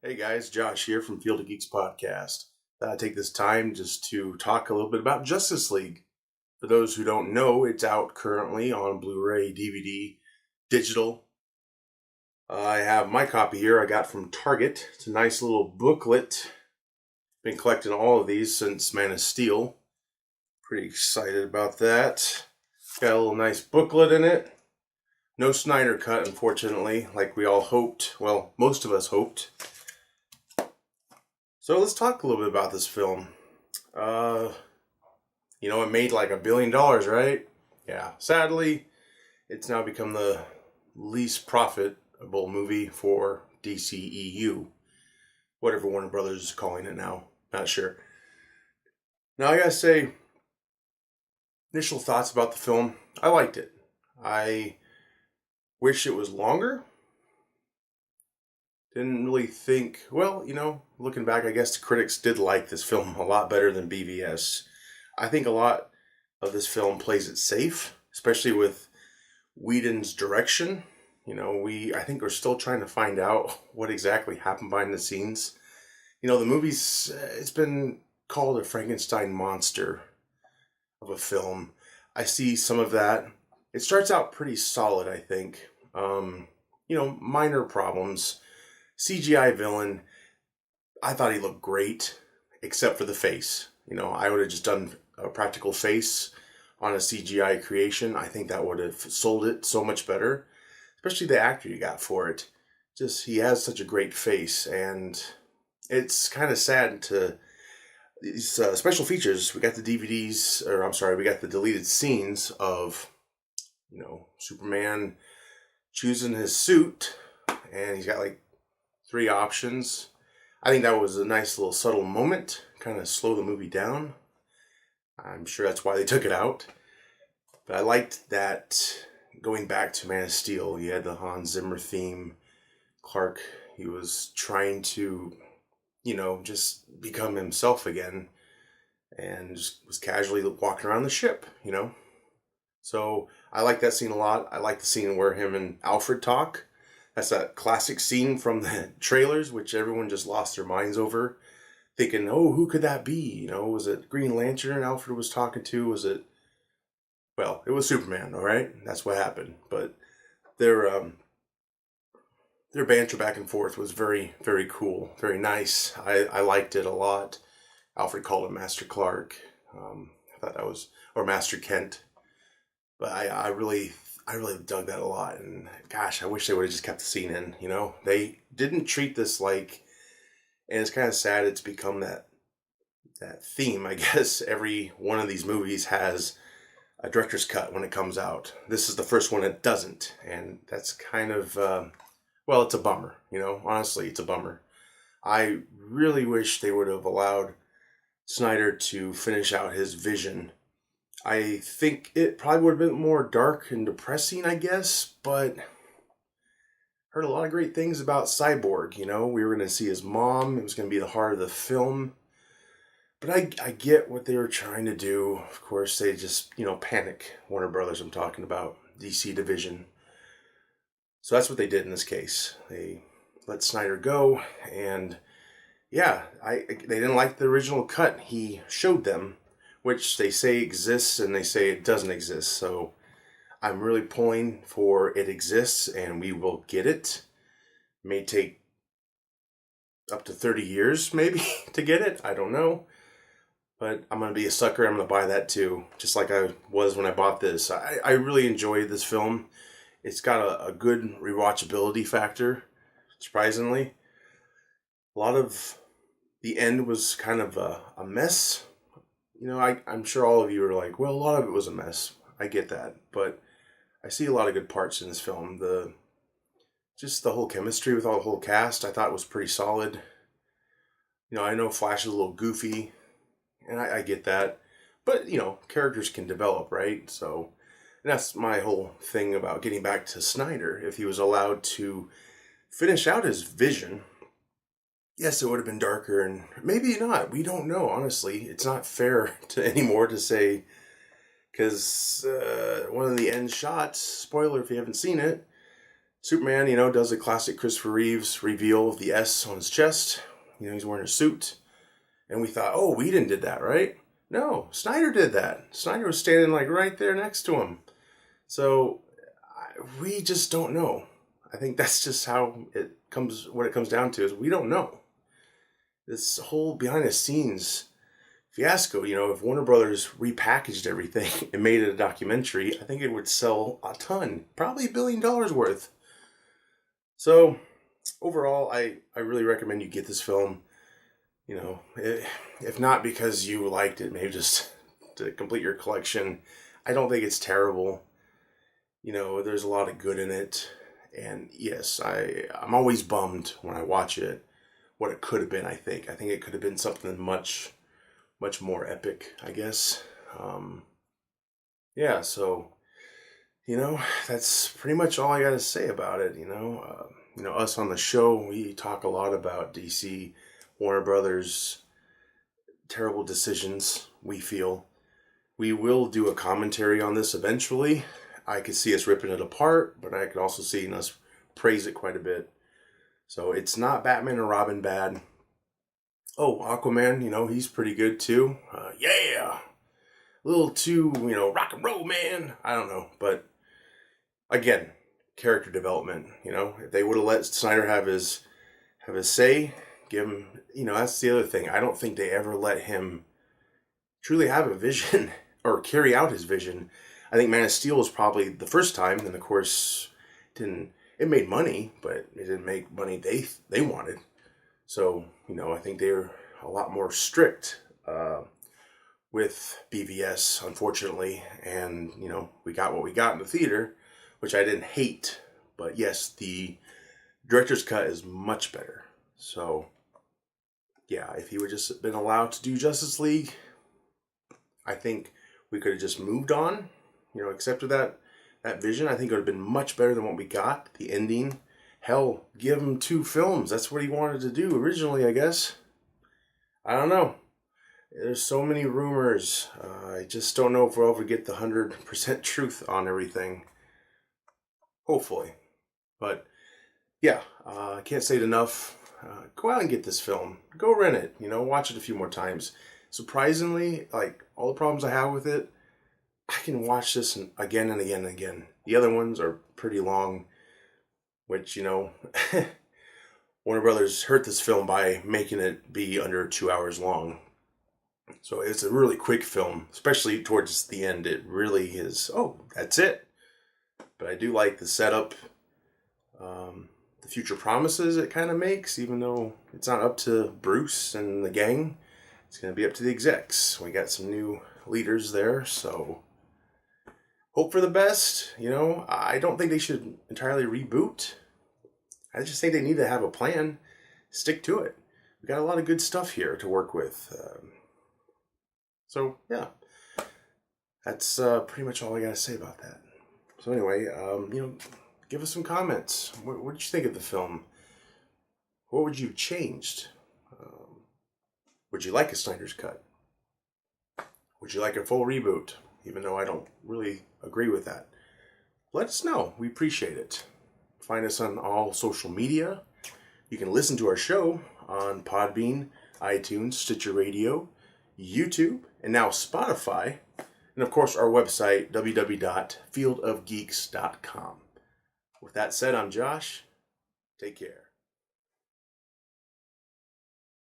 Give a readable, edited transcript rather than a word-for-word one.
Hey guys, Josh here from Field of Geeks podcast. I take this time just to talk a little bit about Justice League. For those who don't know, it's out currently on Blu-ray, DVD, digital. I have my copy here I got from Target. It's a nice little booklet. Been collecting all of these since Man of Steel. Pretty excited about that. Got a little nice booklet in it. No Snyder cut, unfortunately, like we all hoped. Well, most of us hoped. So let's talk a little bit about this film. It made like $1 billion, right? Yeah. Sadly, it's now become the least profitable movie for DCEU. Whatever Warner Brothers is calling it now. Not sure. Now, I gotta say, initial thoughts about the film. I liked it. I wish it was longer. Didn't really think, looking back, I guess the critics did like this film a lot better than BVS. I think a lot of this film plays it safe, especially with Whedon's direction. I think we're still trying to find out what exactly happened behind the scenes. The movie's, it's been called a Frankenstein monster of a film. I see some of that. It starts out pretty solid, I think. Minor problems. CGI villain, I thought he looked great, except for the face. I would have just done a practical face on a CGI creation. I think that would have sold it so much better, especially the actor you got for it. Just, he has such a great face, and it's kind of sad to these special features. We got the we got the deleted scenes of, Superman choosing his suit, and he's got like 3 options. I think that was a nice little subtle moment, kind of slow the movie down. I'm sure that's why they took it out. But I liked that going back to Man of Steel, you had the Hans Zimmer theme. Clark, he was trying to, just become himself again and just was casually walking around the ship, So I like that scene a lot. I like the scene where him and Alfred talk. That's that classic scene from the trailers, which everyone just lost their minds over, thinking, oh, who could that be? Was it Green Lantern Alfred was talking to? It was Superman, all right? That's what happened. But their banter back and forth was very, very cool, very nice. I liked it a lot. Alfred called him Master Clark. I thought that was, or Master Kent. But I really dug that a lot, and gosh, I wish they would have just kept the scene in. They didn't treat this like, and it's kind of sad. It's become that theme. I guess every one of these movies has a director's cut when it comes out. This is the first one that doesn't, and that's kind of it's a bummer. Honestly, it's a bummer. I really wish they would have allowed Snyder to finish out his vision. I think it probably would have been more dark and depressing, I guess, but heard a lot of great things about Cyborg. We were going to see his mom. It was going to be the heart of the film. But I get what they were trying to do. Of course, they just, panic. Warner Brothers, I'm talking about, DC division. So that's what they did in this case. They let Snyder go, and yeah, they didn't like the original cut he showed them, which they say exists and they say it doesn't exist. So I'm really pulling for it exists and we will get it. May take up to 30 years maybe to get it. I don't know. But I'm going to be a sucker. I'm going to buy that too. Just like I was when I bought this. I really enjoyed this film. It's got a good rewatchability factor, surprisingly. A lot of the end was kind of a mess. I'm sure all of you are like, well, a lot of it was a mess. I get that. But I see a lot of good parts in this film. Just the whole chemistry with all the whole cast, I thought was pretty solid. I know Flash is a little goofy, and I get that. But, characters can develop, right? So, and that's my whole thing about getting back to Snyder. If he was allowed to finish out his vision, yes, it would have been darker, and maybe not. We don't know, honestly. It's not fair anymore to say, because one of the end shots, spoiler if you haven't seen it, Superman, does a classic Christopher Reeves reveal of the S on his chest. He's wearing a suit. And we thought, oh, Whedon did that, right? No, Snyder did that. Snyder was standing like right there next to him. So we just don't know. I think that's just how what it comes down to is we don't know. This whole behind the scenes fiasco, if Warner Brothers repackaged everything and made it a documentary, I think it would sell a ton, probably $1 billion worth. So overall, I really recommend you get this film. If not because you liked it, maybe just to complete your collection. I don't think it's terrible. There's a lot of good in it. And yes, I'm always bummed when I watch it, what it could have been, I think. I think it could have been something much, much more epic, I guess. Yeah, so, that's pretty much all I got to say about it, us on the show, we talk a lot about DC, Warner Brothers, terrible decisions, we feel. We will do a commentary on this eventually. I could see us ripping it apart, but I could also see us praise it quite a bit. So it's not Batman and Robin bad. Oh, Aquaman, he's pretty good too. Yeah! A little too, rock and roll, man. I don't know. But again, character development, if they would have let Snyder have his say, give him, that's the other thing. I don't think they ever let him truly have a vision or carry out his vision. I think Man of Steel was probably the first time, and of course, it made money, but it didn't make money they wanted. So, I think they're a lot more strict with BVS, unfortunately, and, we got what we got in the theater, which I didn't hate, but yes, the director's cut is much better. So, yeah, if he would just been allowed to do Justice League, I think we could have just moved on, accepted that vision. I think it would have been much better than what we got. The ending, hell, give him 2 films. That's what he wanted to do originally, I guess. I don't know. There's so many rumors. I just don't know if we'll ever get the 100% truth on everything. Hopefully. But, yeah, I can't say it enough. Go out and get this film. Go rent it. Watch it a few more times. Surprisingly, like, all the problems I have with it, I can watch this again and again and again. The other ones are pretty long, which, Warner Brothers hurt this film by making it be under 2 hours long. So it's a really quick film, especially towards the end. It really is, oh, that's it. But I do like the setup, the future promises it kind of makes, even though it's not up to Bruce and the gang. It's going to be up to the execs. We got some new leaders there, so hope for the best. I don't think they should entirely reboot. I just think they need to have a plan. Stick to it. We got a lot of good stuff here to work with. So, yeah. That's pretty much all I got to say about that. So anyway, give us some comments. What did you think of the film? What would you have changed? Would you like a Snyder's cut? Would you like a full reboot? Even though I don't really agree with that. Let us know. We appreciate it. Find us on all social media. You can listen to our show on Podbean, iTunes, Stitcher Radio, YouTube, and now Spotify. And of course, our website, www.fieldofgeeks.com. With that said, I'm Josh. Take care.